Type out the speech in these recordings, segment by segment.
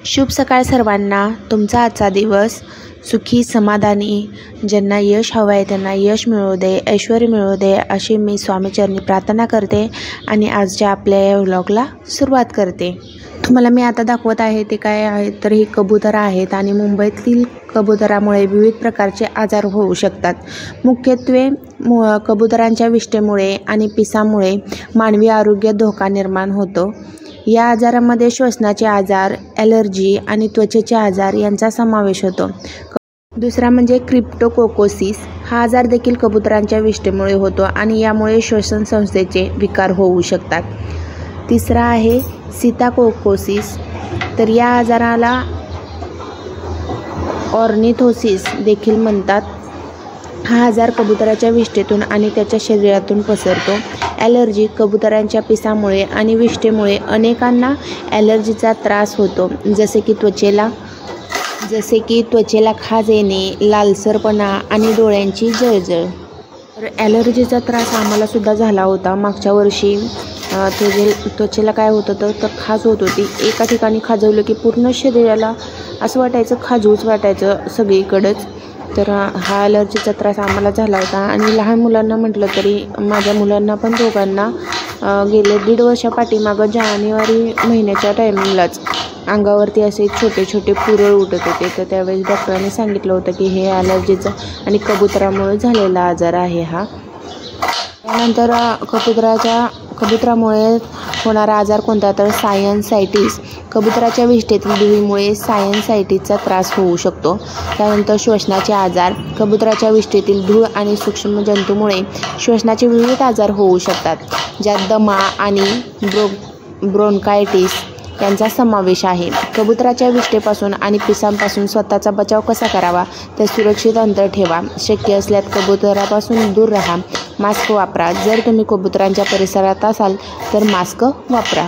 शुभ सकाळ सर्वांना। तुमचा आजचा दिवस सुखी समाधानी, ज्यांना यश हवं आहे त्यांना यश मिळू दे, ऐश्वर्य मिळू दे अशी मी स्वामीचरणी प्रार्थना करते आणि आजच्या आपल्या या व्लॉगला सुरुवात करते। तुम्हाला मी आता दाखवत आहे ते काय आहे तर ही कबुतरं आहेत आणि मुंबईतील कबुतरामुळे विविध प्रकारचे आजार होऊ शकतात। मुख्यत्वे कबुतरांच्या विष्ठेमुळे आणि पिसामुळे मानवी आरोग्यात धोका निर्माण होतो। या आजारामध्ये श्वसनाचे आजार, ॲलर्जी आणि त्वचेचे आजार यांचा समावेश होतो। दुसरा म्हणजे क्रिप्टोकोकोसिस। हा आजार देखील कबुतरांच्या विष्ठेमुळे होतो आणि यामुळे श्वसन संस्थेचे विकार होऊ शकतात। तिसरा आहे सीताकोकोसिस। तर या आजाराला ऑर्निथोसिस देखील म्हणतात। हा आजार कबुतराच्या विष्ठेतून आणि त्याच्या शरीरातून पसरतो। ॲलर्जी, कबुतरांच्या पिसामुळे आणि विष्ठेमुळे अनेकांना ॲलर्जीचा त्रास होतो, जसे की त्वचेला खाज येणे, लालसरपणा आणि डोळ्यांची जळजळ। तर ॲलर्जीचा त्रास आम्हाला सुद्धा झाला होता मागच्या वर्षी। त्वचेला काय होत होतं तर खाज होत होती। एका ठिकाणी खाजवलं की पूर्ण शरीराला असं वाटायचं, खाजवूच वाटायचं सगळीकडंच। तर हा ॲलर्जीचा त्रास आम्हाला झाला होता आणि लहान मुलांना म्हटलं तरी माझ्या मुलांना पण दोघांना गेले 1.5 वर्षापाठीमागं जानेवारी महिन्याच्या टायमिंगलाच अंगावरती असे छोटे छोटे पुरळ उठत होते। तर त्यावेळेस डॉक्टरांनी सांगितलं होतं की हे ॲलर्जीचा आणि कबुतरामुळे झालेला आजार आहे हा। त्यानंतर कबुतरामुळे होणारा आजार कोणता तर सायनसायटिस। कबुतराच्या विष्ठेतील धुळीमुळे सायनसायटिसचा त्रास होऊ शकतो। त्यानंतर श्वसनाचे आजार। कबुतराच्या विष्ठेतील धूळ आणि सूक्ष्म जंतूमुळे श्वसनाचे विविध आजार होऊ शकतात, ज्यात दमा आणि ब्रोन्कायटिस यांचा समावेश आहे। कबुतराच्या विष्ठेपासून आणि पिसांपासून स्वतःचा बचाव कसा करावा तर सुरक्षित अंतर ठेवा, शक्य असल्यास कबुतरापासून दूर राहा, मास्क वापरा। जर तुम्ही कबुतरांच्या परिसरात असाल तर मास्क वापरा।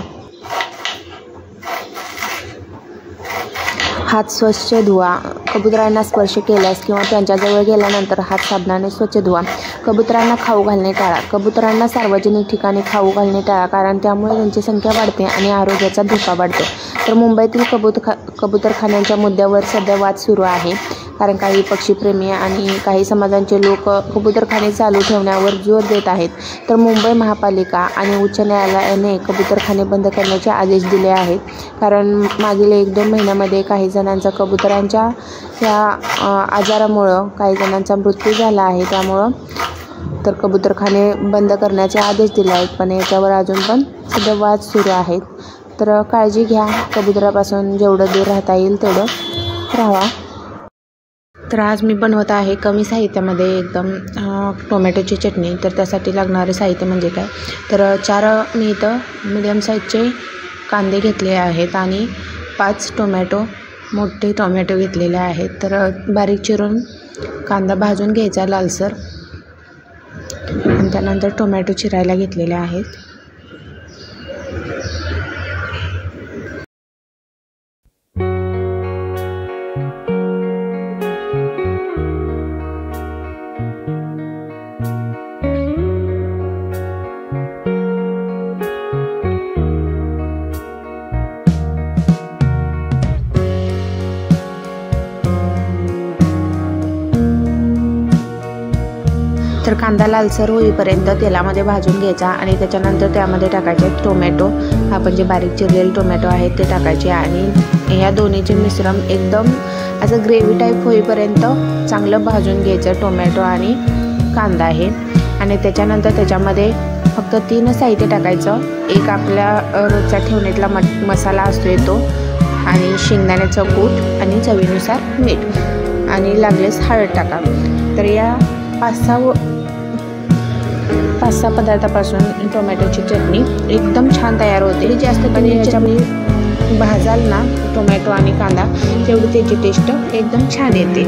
हात स्वच्छ धुवा। कबुतरांना स्पर्श केल्यास किंवा त्यांच्याजवळ गेल्यानंतर हात साबणाने स्वच्छ धुवा। कबुतरांना खाऊ घालणे टाळा। कबुतरांना सार्वजनिक ठिकाणी खाऊ घालणे टाळा, कारण त्यामुळे त्यांची संख्या वाढते आणि आरोग्याचा धोका वाढतो। तर मुंबईतील कबुतरखान्यांच्या मुद्द्यावर सध्या वाद सुरू आहे, कारण काही पक्षीप्रेमी आणि काही समाजांचे लोक कबुतरखाने चालू ठेवण्यावर जोर देत आहेत। तर मुंबई महापालिका आणि उच्च न्यायालयाने कबुतरखाने बंद करण्याचे आदेश दिले आहेत, कारण मागील 1-2 महिन्यामध्ये काही जणांचा कबुतरांच्या या आजारामुळं काही जणांचा मृत्यू झाला आहे। त्यामुळं तर कबुतरखाने बंद करण्याचे आदेश दिले आहेत, पण याच्यावर अजून पण सध्या वाद सुरू आहेत। तर काळजी घ्या, कबुतरापासून जेवढं दूर राहता येईल तेवढं राहा। तर आज मी बनवत आहे कमी साहित्यामध्ये एकदम टोमॅटोची चटणी। तर त्यासाठी लागणारे साहित्य म्हणजे काय तर 4 मी इथं मीडियम साईजचे कांदे घेतले आहेत आणि 5 मोठे टोमॅटो घेतलेले आहेत। तर बारीक चिरून कांदा भाजून घ्यायचा लालसर आणि त्यानंतर टोमॅटो चिरायला घेतलेले आहेत। तर कांदा लालसर होईपर्यंत तेलामध्ये भाजून घ्यायचा आणि त्याच्यानंतर त्यामध्ये टाकायचे टोमॅटो। आपण जे बारीक चिरलेले टोमॅटो आहेत ते टाकायचे आणि या दोन्हीचे मिश्रण एकदम असं ग्रेव्ही टाईप होईपर्यंत चांगलं भाजून घ्यायचं टोमॅटो आणि कांदा हे। आणि त्याच्यानंतर त्याच्यामध्ये फक्त 3 साहित्य टाकायचं। एक आपल्या रोजचा ठेवणीतला मसाला असतो तो, आणि शेंगदाण्याचं कूट आणि चवीनुसार मीठ आणि लागलेस हळद टाका। तर या 5-6 पदार्थापासून टोमॅटोची चटणी एकदम छान तयार होते। जास्त कमी याच्यामध्ये भाजाल ना टोमॅटो आणि कांदा तेवढी त्याची टेस्ट एकदम छान येते।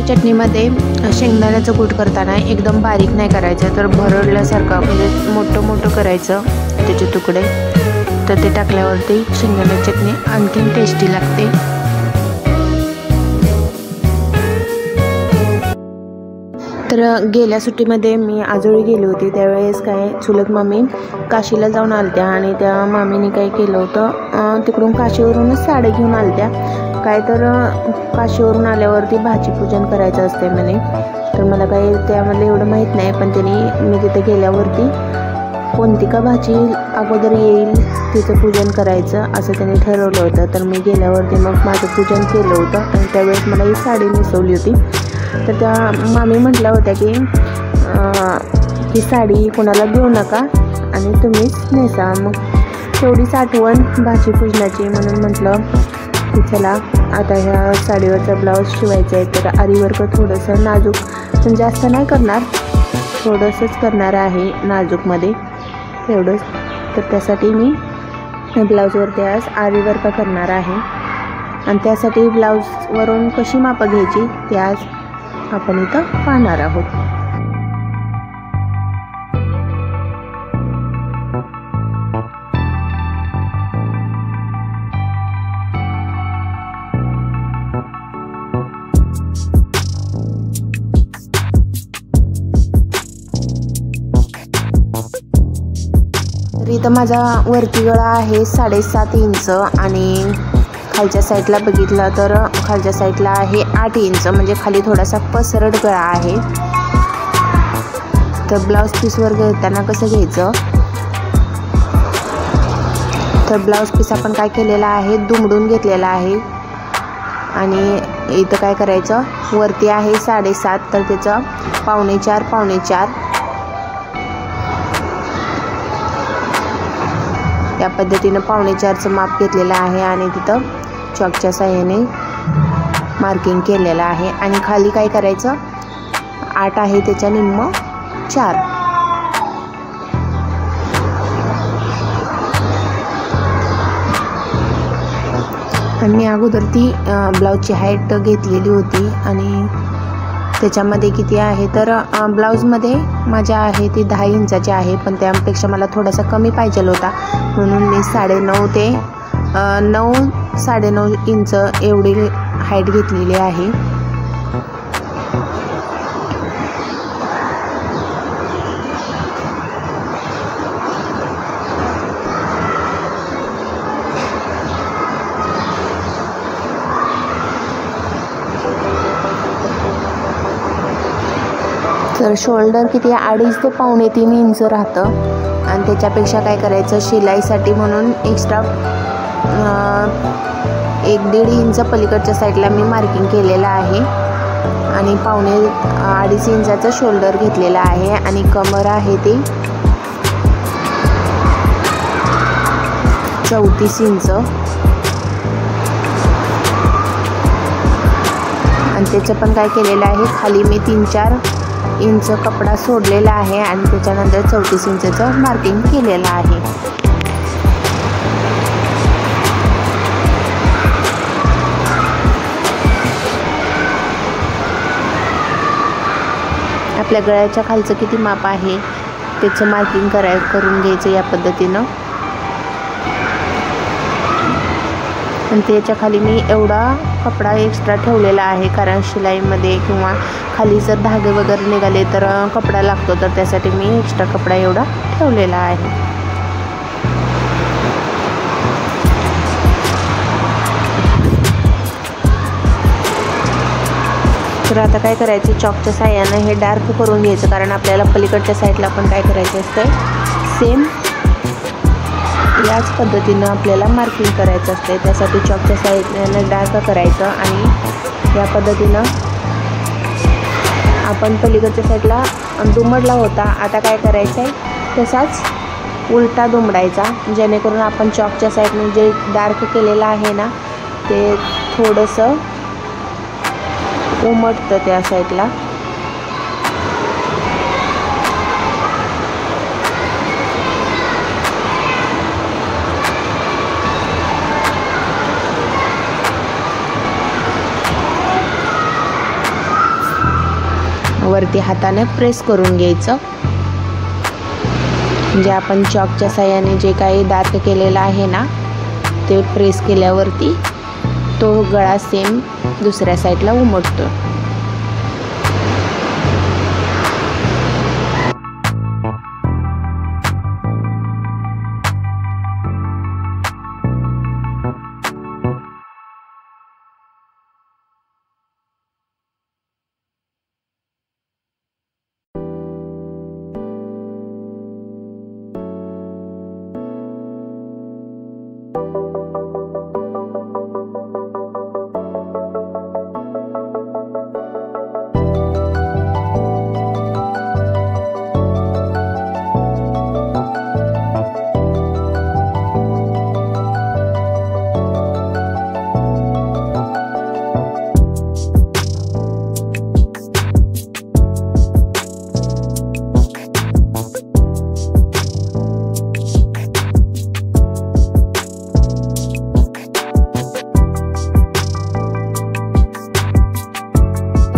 चटणीमध्ये शेंगदाण्याचं कूट करताना एकदम बारीक नाही करायचं, तर भरडल्यासारखं म्हणजे मोठं मोठं करायचं त्याचे तुकडे, तर ते टाकल्यावरती शेंगदाण्याची चटणी आणखीन टेस्टी लागते. तर गेल्या सुट्टीमध्ये मी आजोळी गेली होती, त्यावेळेस काय चुलत मामी काशीला जाऊन आलत्या आणि त्या मामीने काय केलं होतं, तिकडून काशीवरूनच साडी घेऊन आलत्या. काय तर काशीवरून आल्यावरती भाजीपूजन करायचं असते म्हणे, तर मला काही त्यामधलं एवढं माहीत नाही, पण त्यांनी मी तिथे गेल्यावरती कोणती का भाजी अगोदर येईल तिचं पूजन करायचं असं त्यांनी ठरवलं होतं. तर मी गेल्यावरती मग माझं पूजन केलं होतं आणि त्यावेळेस मला ही साडी नेसवली होती. तर त्या मामी म्हटल्या होत्या की ही साडी कोणाला देऊ नका आणि तुम्हीच नेसा. मग तेवढीच आठवण भाजीपूजनाची म्हणून म्हटलं की चला आता ह्या साडीवरचा ब्लाऊज शिवायचा आहे. तर आरीवर्क थोडंसं नाजूक, पण जास्त नाही करणार, थोडंसंच करणार आहे नाजूकमध्ये तेवढंच. तर त्यासाठी मी ब्लाऊजवरती आज आरीवर्क करणार आहे आणि त्यासाठी ब्लाऊजवरून कशी मापं घ्यायची ते आज आपण इथं पाहणार आहोत. तर इथं माझा वरती गळा आहे 7.5 इंच आणि खालच्या साईडला बघितलं तर खालच्या साईडला आहे 8 इंच, म्हणजे खाली थोडासा पसरट गळा आहे. तर ब्लाऊज पीसवर घेताना कसं घ्यायचं, तर ब्लाऊज पीस आपण काय केलेला आहे, दुमडून घेतलेला आहे आणि इथं काय करायचं, वरती आहे 7.5, तर त्याचं 4.25 या पद्धतीनं 4.25चं माप घेतलेलं आहे आणि तिथं चॉकच्या साह्याने मार्किंग केलेलं आहे. आणि खाली काय करायचं, 8 आहे त्याच्या निम्म 4. आणि मी अगोदर ती ब्लाऊजची हाईट घेतलेली होती आणि त्याच्यामध्ये किती आहे, तर ब्लाऊजमध्ये माझ्या आहे ती 10 इंचाची आहे, पण त्यापेक्षा मला थोडासा कमी पाहिजे होता म्हणून मी 9.5 ते 9.5 इंच एवढी हाईट घेतलेली आहे. तर शोल्डर किती 2.5 ते 2.25 इंच राहतं आणि त्याच्यापेक्षा काय करायचं, शिलाईसाठी म्हणून एक्स्ट्रा 1.5 इंच पलीकडच्या साईडला मी मार्किंग केलेलं आहे आणि 2.5 इंचाचं शोल्डर घेतलेलं आहे आणि कमर आहे ते 34 इंच आणि त्याचं पण काय केलेलं आहे, खाली मी 3-4 इंच कपडा सोडलेला आहे आणि त्याच्यानंतर 34 इंचचं मार्किंग केलेलं आहे. आपल्या गळ्याच्या खालचं किती माप आहे त्याचं मार्किंग करून घ्यायचं या पद्धतीनं. आणि त्याच्या खाली मी एवढा कपडा एक्स्ट्रा ठेवलेला आहे, कारण शिलाईमध्ये किंवा खाली जर धागे वगैरे निघाले तर कपडा लागतो, तर त्यासाठी मी एक्स्ट्रा कपडा एवढा ठेवलेला आहे. तर आता काय करायचं, चॉकच्या साह्यानं हे डार्क करून घ्यायचं, कारण आपल्याला पलीकडच्या साईडला पण काय करायचं असतं, सेम याच पद्धतीनं आपल्याला मार्किंग करायचं असते. त्यासाठी चॉकच्या साह्यानं डार्क करायचं आणि या पद्धतीनं आपण पलीकडच्या साईडला दुमडला होता, आता काय करायचं आहे तसाच उलटा दुमडायचा, जेणेकरून आपण चॉकच्या साईडने जे डार्क केलेलं आहे ना ते थोडंसं उमटतं त्या साईडला. वरती हाताने प्रेस करून घ्यायचं. म्हणजे आपण चॉकच्या साहाय्याने जे काही दात केलेला आहे ना ते प्रेस केल्यावरती तो गळा सेम दुसऱ्या साईडला उमटतो.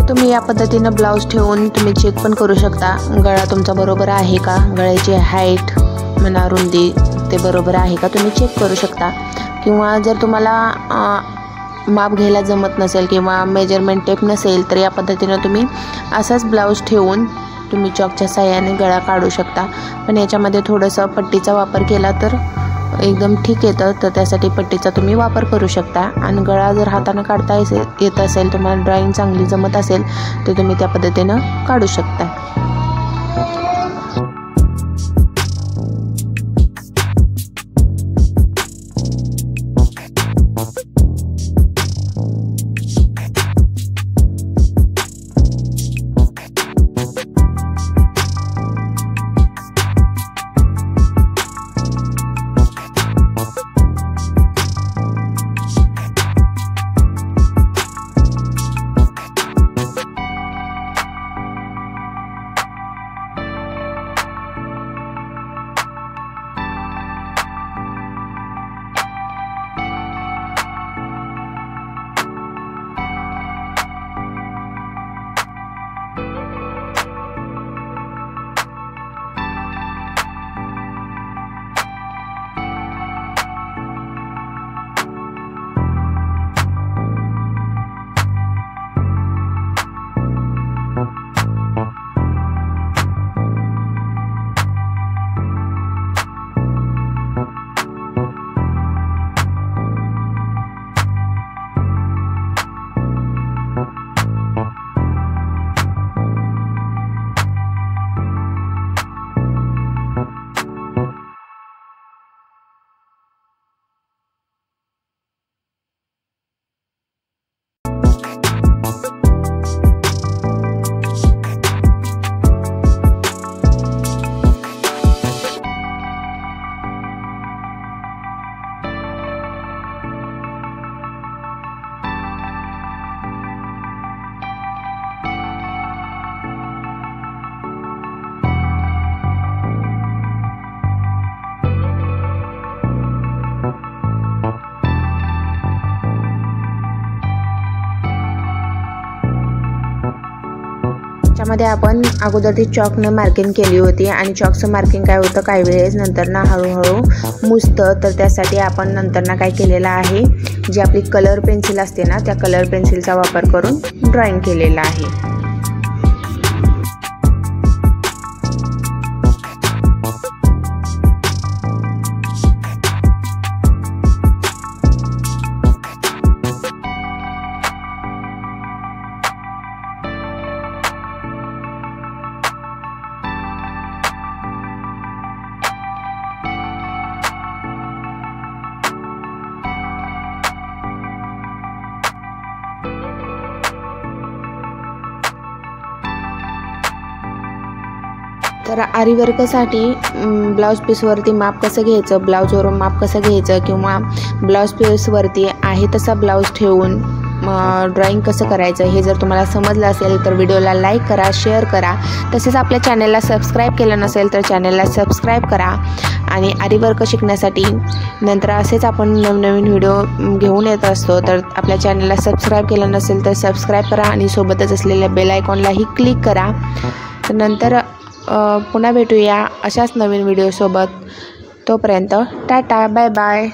तुम्ही या पद्धतीने ब्लाउज ठेवून तुम्ही चेक पण करू शकता गळा तुमचा बरोबर आहे का, गळ्याची हाईट म्हणा रुंदी ते बरोबर आहे का तुम्ही चेक करू शकता. किंवा जर तुम्हाला माप घ्यायला जमत नसेल किंवा मेजरमेंट टेप नसेल तर या पद्धतीने तुम्ही असाच ब्लाउज ठेवून तुम्ही चॉकच्या साहाय्याने गळा काढू शकता. पण याच्यामध्ये थोडंसं पट्टीचा वापर केला तर एकदम ठीक येतं, तर त्यासाठी पट्टीचा तुम्ही वापर करू शकता. आणि गळा जर हाताने काढता येत असेल, तुम्हाला ड्रॉइंग चांगली जमत असेल तर तुम्ही त्या पद्धतीनं काढू शकता. त्यामध्ये आपण अगोदर ती चॉकनं मार्किंग केली होती आणि चॉकचं मार्किंग काय होतं काही वेळेस नंतर ना हळूहळू मुजतं, तर त्यासाठी आपण नंतर ना काय केलेलं आहे, जी आपली कलर पेन्सिल असते ना त्या कलर पेन्सिलचा वापर करून ड्रॉइंग केलेलं आहे. तर आरी वर्कसाठी ब्लाऊज पीसवरती माप कसं घ्यायचं, ब्लाऊजवरून माप कसं घ्यायचं किंवा ब्लाऊज पीसवरती आहे तसा ब्लाऊज ठेवून ड्रॉइंग कसं करायचं हे जर तुम्हाला समजलं असेल तर व्हिडिओला लाईक करा, शेअर करा. तसेच आपल्या चॅनलला सबस्क्राईब केलं नसेल तर चॅनलला सबस्क्राईब करा. आणि आरीवर्क शिकण्यासाठी नंतर असेच आपण नवनवीन व्हिडिओ घेऊन येत असतो. तर आपल्या चॅनलला सबस्क्राईब केलं नसेल तर सबस्क्राईब करा आणि सोबतच असलेल्या बेल आयकॉनलाही क्लिक करा. तर नंतर पुन्हा भेटूया अशाच नवीन व्हिडिओसोबत. तोपर्यंत टाटा, बाय बाय.